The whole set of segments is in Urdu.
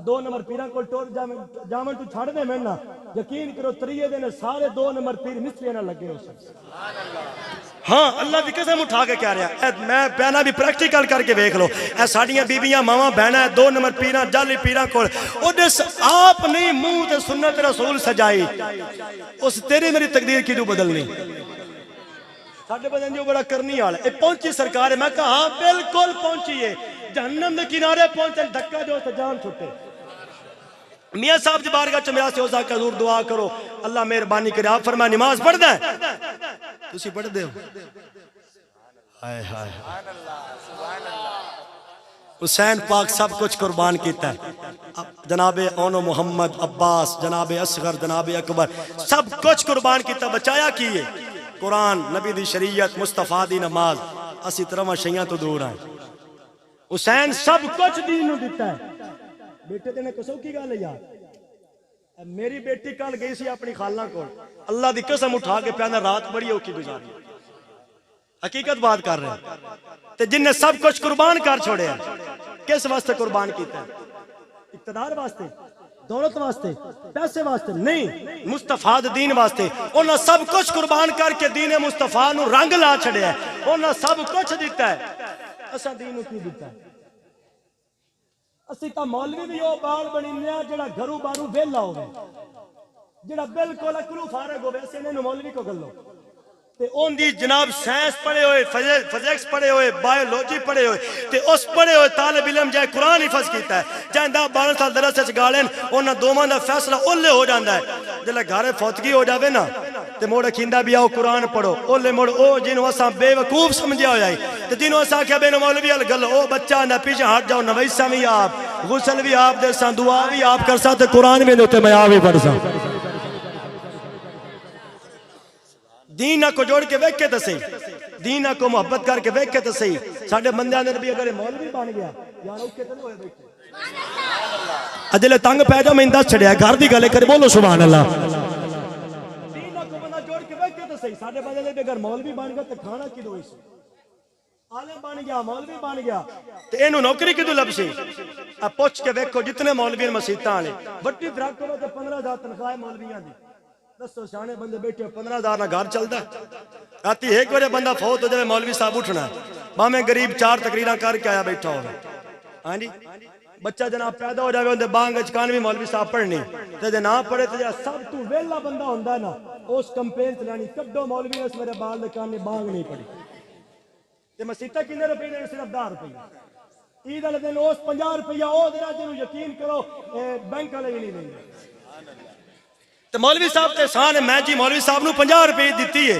دو نمبر پیران کو ٹور جامن تو چھاڑ دے میں نا یقین کرو تریے دن سارے دو نمبر پیر مستری نہ لگے ہو سکتے. ہاں اللہ دی قسم اٹھا کے کہہ رہا ہے میں پیانا بھی پریکٹیکل کر کے دیکھ لو اے ساڑیاں بیبیاں ماما بہنا ہے دو نمبر پیران جالی پیران کو آپ نہیں منہ تے سنت رسول سجائی اس تیری میری تقدیر کی جو بدلنی ساڑھے بدن جو بڑا کرنی آل ہے پہنچی سرکار ہے میں کہا ہاں بالکل پہنچی ہے جہنم دے کنارے پہنچے دھکا جو تو جان چھوٹے میاں صاحب جی بارگاہ چ میرا سے اوزا کا حضور دعا کرو اللہ مہربانی کرے آپ فرمائے نماز پڑھ دیں تسی پڑھ دے ہو ہائے ہائے حسین پاک سب کچھ قربان کیتا ہے جناب اونو محمد عباس جناب اصغر جناب اکبر سب کچھ قربان کیتا بچایا کیے قرآن نبی دی شریعت مصطفیٰ دی نماز اسی طرح شیعہ تو دور آئیں حسین سب کچھ دین دیتا ہے بیٹے دینے کسو کی گا لے یار میری بیٹی کل گئی سی اپنی خالہ کو اللہ دی قسم اٹھا کے پیانا رات بڑی ہو کی گزاری حقیقت بات کر رہے ہیں تے جن نے سب کچھ قربان کر چھوڑے ہیں کس واسطے قربان کیتا ہے اقتدار واسطے دولت واسطے پیسے واسطے نہیں مصطفیٰ دین واسطے انہاں سب کچھ قربان کر کے دین مصطفیٰ نو رنگ لا چھڑے ہیں انہاں سب کچھ دیتا ہے اسا دین کی دیتا ہے اسی تا مولوی بھی ہو بال بنینیا جڑا گھرو بارو ویلا ہوئے جڑا بالکل اکلو فارغ ہوئے اسے انہیں مولوی کو گلو تے اون دی جناب سائنس پڑھے ہوئے فزکس پڑھے ہوئے بایولوجی پڑھے ہوئے تے اس پڑھے ہوئے طالب علم جائے قرآن حفظ کیتا ہے جائے دا 12 سال درس سے گالیں انہاں دوماں دا فیصلہ اولے ہو جاندہ ہے جلے گھارے فوتگی ہو جاوے نا تے موڑا کھیندہ بھی آؤ قرآن پڑھو اولے موڑ او جنہوں اساں بے وقوف سمجھا ہو جائے تے جنہوں اساں کیا بے مولوی الگل او بچہ نہ پیچھے ہٹ جاؤ نویسہ بھی آپ غسل بھی آپ دے ساں دعا بھی آپ کر ساں تے قرآن بھی دوتے میں آوی پڑھ ساں دینہ کو جوڑ کے ویک کے تسے دینہ کو محبت کر کے ویک کے تسے ساڑھے بندیاں نے بھی اگر مولوی بان گیا یار اوکے تنو ہوئے بیٹھے اجلے تنگ پہ جاؤ میں انداز چھڑیا ہے گھر دی گلے کرے بولو سبحان اللہ دینہ کو بندہ جوڑ کے ویک کے تسے ساڑھے بندیاں نے بھی اگر مولوی بان گیا تو کھانا کی دو اس عالم بان گیا مولوی بان گیا تو اینو نوکری کی دو لب سے اب پوچھ کے ویکو جتنے مولوی مسیطہ آنے بٹی دراک کرو تو 15,000 تنخواہ مولویاں دی دستو شانے بندے بیٹھے 15,000 نہ گھر چلتا ہے آتی ایک وجہ بندہ فوت ہو جائے مولوی صاحب اٹھنا ہے ماں غریب 4 تقریرہ کر کے آیا بیٹھا ہوگا ہاں جی بچہ جناب پیدا ہو جائے اندے بانگ اچکان بھی مولوی صاحب پڑھنی تے جے نہ پڑھے تے جا سب تو ویلا بندہ ہوندہ ہے نا اس کمپین چلانی کڈو مولوی اس میرے بال دکان نے بانگ نہیں پڑھی تے مسیطہ کنے روپے نے صرف 10 روپے عید والے دن اس 50 روپیہ او دینا جنہوں یقین کرو بینک والے بھی نہیں دیں گے تو مولوی صاحب تے سان ہے میں جی مولوی صاحب نو 50 روپے دیتی ہے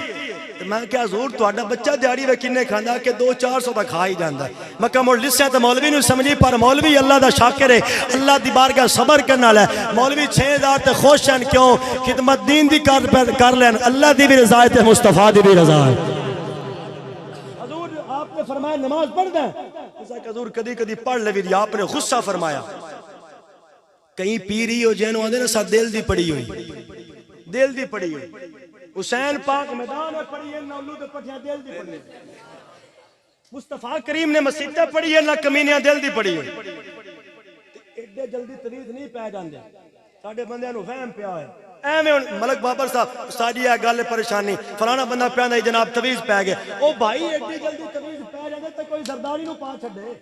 تو میں کیا حضور تو آڈا بچہ دیاری وے کنے کھاندہ کہ 200-400 تک کھائی جاندہ ہے میں کہا موڑ لسے تو مولوی نو سمجھی پر مولوی اللہ دا شاکر ہے اللہ دی بارگاہ صبر کرنا لے مولوی 6,000 تے خوش ہیں کیوں خدمت دین دی کر لیں اللہ دی بھی رضا ہے مصطفیٰ دی بھی رضا ہے حضور آپ نے فرمایا نماز پڑھ دیں حضور کدی کدی پڑھ لے بھی آپ نے غصہ فرمایا کہیں پیری ہو جینو آدھے نا سا دل دی پڑی ہوئی دل دی پڑی ہوئی حسین پاک میدان میں پڑی ہے نولو دے پٹھیاں دل دی پڑی ہوئی مصطفیٰ کریم نے مسیطہ پڑی ہے نہ کمینیاں دل دی پڑی ہوئی ایڈے جلدی طویز نہیں پہ جاندے ساڑھے بندے انہوں فہم پیا ہے ایمیں ملک بابر صاحب ساڑھی ہے گالے پریشانی فلانا بندہ پیاندہ ہی جناب طویز پہ گئے او بھائی ایڈے جلدی طویز پہ جاندے تو کوئی زرداری نو پا چھڑے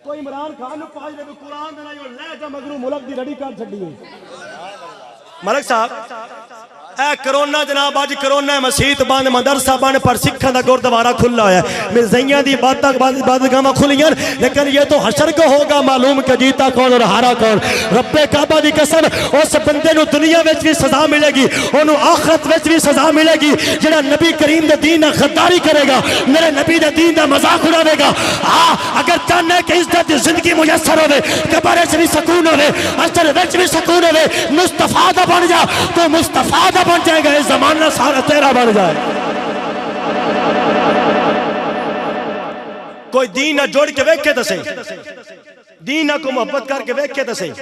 کوئی عمران خان نو پاس دے قرآن دینا یہ لے جا مگرو ملک دی رڑی کار چھڑی ہوئی ملک صاحب اے کرونا جناب آج کرونا مسیت باندھ مدرسہ باندھ پر سکھا دا گردوارہ کھلا ہے مرزیاں دی بادگاہ کھلیاں لیکن یہ تو حشر کو ہوگا معلوم کہ جیتا کون اور ہارا کون رب کعبہ دی قسم اس بندے نو دنیا وچ بھی سزا ملے گی انہوں آخرت وچ بھی سزا ملے گی جڑا نبی کریم دے دین دا خداری کرے گا میرے نبی دے دین دا مذاق اڑاوے گا اگر چاہنے کہ عزت زندگی میسر ہوئے قبر وچ بھی سکون ہوئے حشر وچ بھی سکون ہوئے مصطفیٰ دا بن جا تو مصطفیٰ دا بن جائے گا اس زمانہ سارا تیرا بن جائے کوئی دین نہ جوڑ کے ویکھے تو صحیح دین نہ کو محبت کر کے ویکھے تو صحیح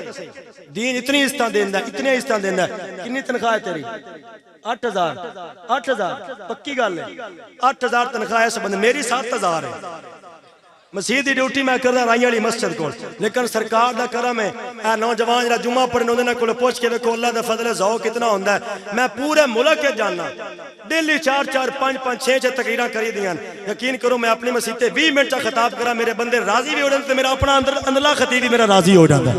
دین اتنی عزتاں دیندہ اتنی عزتاں دیندہ کنی تنخواہ ہے تیری 8,000 پکی گل ہے 8,000 تنخواہ ہے سب میری 7,000 ہے مسیح دی ڈیوٹی میں کردا رائیاں والی مسجد کو، لیکن سرکار دا کرم ہے اے نوجوان جڑا جمعہ پڑھن اودے کول پوچھ کے ویکھو اللہ دا فضل ذوق کتنا ہوندا ہے۔ میں پورے ملک کے جاننا ڈیلی 4 5 5 6 تقریراں کری دیاں، یقین کرو میں اپنی مسجد تے 20 منٹ خطاب کراں میرے بندے راضی بھی ہو جاندے تے میرا اپنا اندرلا خطیب بھی میرا راضی ہو جاندا ہے۔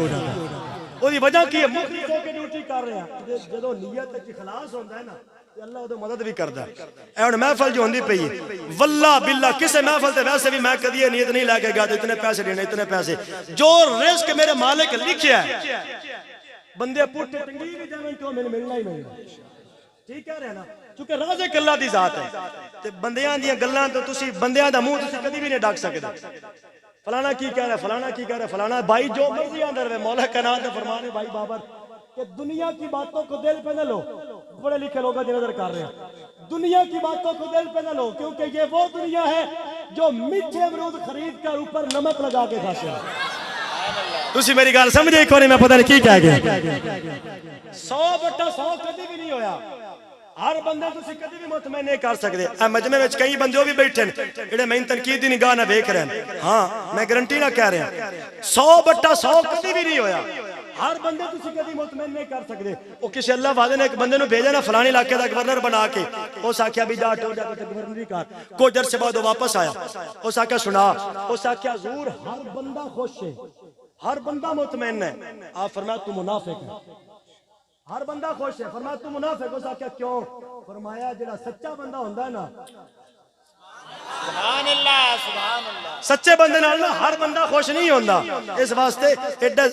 او دی وجہ کی ہے مخلص ہو کے ڈیوٹی کر رہے ہیں، جدوں نیت وچ اخلاص ہوندا ہے نا اللہ وہ مدد بھی کردا ہے۔ اے ہن محفل جو ہوندی پئی ہے واللہ باللہ کسے محفل تے ویسے بھی میں کدی یہ نیت نہیں لے کے گیا تو اتنے پیسے دینے اتنے پیسے، جو رزق میرے مالک لکھیا ہے بندے پٹھے ٹنگی بھی جاویں تو میں ملنا ہی ملنا، ٹھیک کہہ رہے نا، کیونکہ رازق اللہ دی ذات ہے تے بندیاں دیاں گلاں تو تسی بندیاں دا منہ تسی کدی بھی نہیں ڈک سکدے۔ فلانا کی کہہ رہا ہے، فلانا کی کہہ رہا ہے، فلانا بھائی جو مرضی اندر رہے، مولا کائنات نے فرمان ہے بھائی بابر کہ دنیا کی باتوں کو دل پہ نہ لو، بڑے لکھے لوگ جو نظر کر رہے ہیں، دنیا کی باتوں کو دل پہ نہ لو کیونکہ یہ وہ دنیا ہے جو میٹھے امرود خرید کر اوپر نمک لگا کے کھاتے ہیں۔ تسی میری گل سمجھے کوئی میں پتہ نہیں کی کہہ گیا۔ 100/100 کبھی بھی نہیں ہویا، ہر بندہ تسی کدی بھی مطمئن نہیں کر سکتے۔ اے مجمع وچ کئی بندے بھی بیٹھے ہیں جڑے میں تنقید دی نگاہ نہ ویکھ رہے ہیں، ہاں میں گارنٹی نہ کہہ رہا 100/100 کدی بھی نہیں ہویا، ہر بندے تسی کدی مطمئن نہیں کر سکتے۔ وہ کسی اللہ والے نے ایک بندے نو بھیجا نا فلانے علاقے دا گورنر بنا کے، اس آکھیا بھی جا ٹو جا کے گورنری کر، کچھ عرصے بعد وہ واپس آیا، اس آکھیا سنا، اس آکھیا حضور ہر بندہ خوش ہے، ہر بندہ مطمئن ہے۔ آپ فرمایا تو منافق ہے، ہر بندہ خوش ہے، فرمایا تو منافق، اس آکھیا کیوں؟ فرمایا جڑا سچا بندہ ہوندا ہے نا، سبحان اللہ سبحان اللہ، سچے بندے نال ہر بندہ خوش نہیں ہوندا، اس واسطے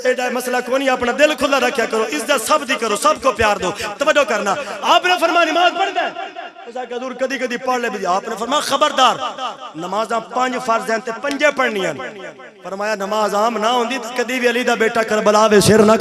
ایڈا مسئلہ کوئی نہیں، اپنا دل کھلا رکھیا کرو، عزت سب دی کرو، سب کو پیار دو، توجہ کرنا۔ آپ نے فرمایا نماز پڑھدا ہے، اس آکھیا حضور کدی کدی پڑھ لے بھی، آپ نے فرمایا خبردار نمازاں 5 فرض ہیں تے 5 پڑھنیاں، فرمایا نماز عام نہ ہوندی تے کدی بھی علی دا بیٹا کربلا وے سر نہ